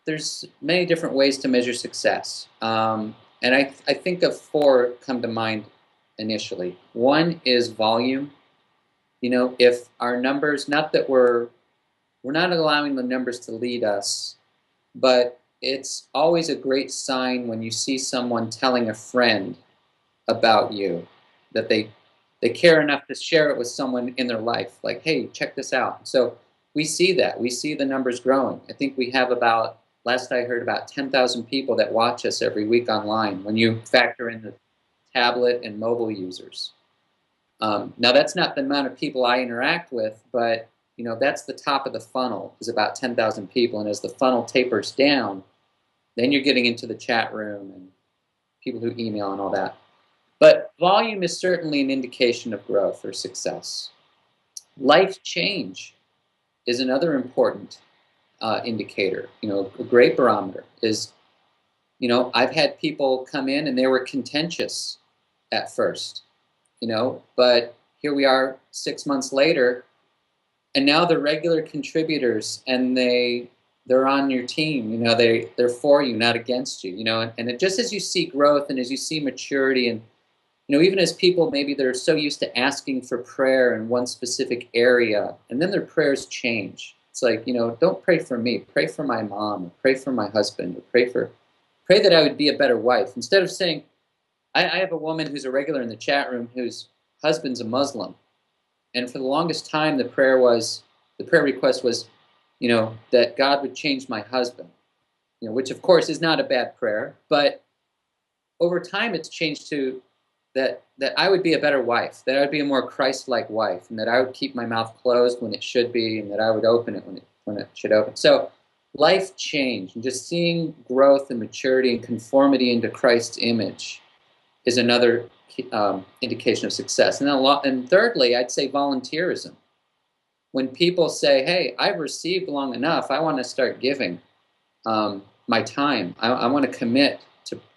there's many different ways to measure success, and I think of four come to mind initially. One is volume. You know, if our numbers, not that we're not allowing the numbers to lead us, but it's always a great sign when you see someone telling a friend about you that they care enough to share it with someone in their life, like, hey, check this out. So we see that. We see the numbers growing. I think we have about, last I heard, about 10,000 people that watch us every week online when you factor in the tablet and mobile users. Now, that's not the amount of people I interact with, but you know, that's the top of the funnel, is about 10,000 people. And as the funnel tapers down, then you're getting into the chat room and people who email and all that. But volume is certainly an indication of growth or success. Life change is another important indicator. You know, a great barometer is, you know, I've had people come in and they were contentious at first, you know, but here we are 6 months later, and now they're regular contributors, and they're on your team. You know, they're for you, not against you. You know, and it, just as you see growth and as you see maturity, and you know, even as people maybe they're so used to asking for prayer in one specific area, and then their prayers change. It's like, you know, don't pray for me, pray for my mom, or pray for my husband, or pray that I would be a better wife. Instead of saying, I have a woman who's a regular in the chat room whose husband's a Muslim, and for the longest time the prayer request was, you know, that God would change my husband. You know, which of course is not a bad prayer, but over time it's changed to that I would be a better wife, that I would be a more Christ-like wife, and that I would keep my mouth closed when it should be, and that I would open it when it should open. So life change and just seeing growth and maturity and conformity into Christ's image is another indication of success. And then and thirdly, I'd say volunteerism. When people say, hey, I've received long enough, I want to start giving my time. I want to commit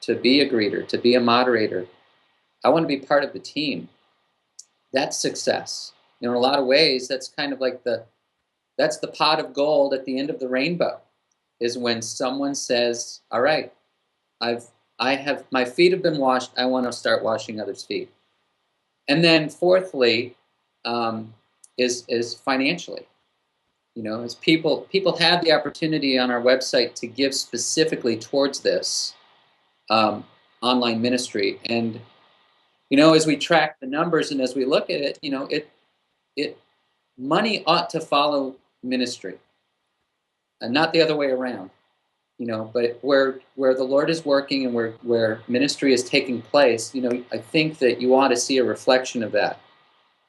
to be a greeter, to be a moderator. I want to be part of the team. That's success. You know, in a lot of ways, that's kind of like that's the pot of gold at the end of the rainbow, is when someone says, all right, my feet have been washed, I want to start washing others' feet. And then fourthly, is financially. You know, as people have the opportunity on our website to give specifically towards this online ministry. And you know, as we track the numbers and as we look at it, you know, money ought to follow ministry, and not the other way around. You know, but where the Lord is working and where ministry is taking place, you know, I think that you ought to see a reflection of that.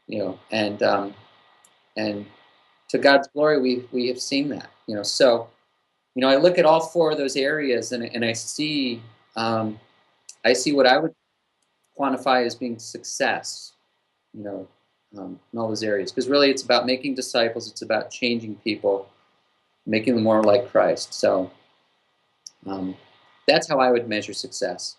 You know, and to God's glory, we have seen that. You know, so you know, I look at all four of those areas, and I see what I would quantify as being success, you know, in all those areas. Because really it's about making disciples, it's about changing people, making them more like Christ. So that's how I would measure success.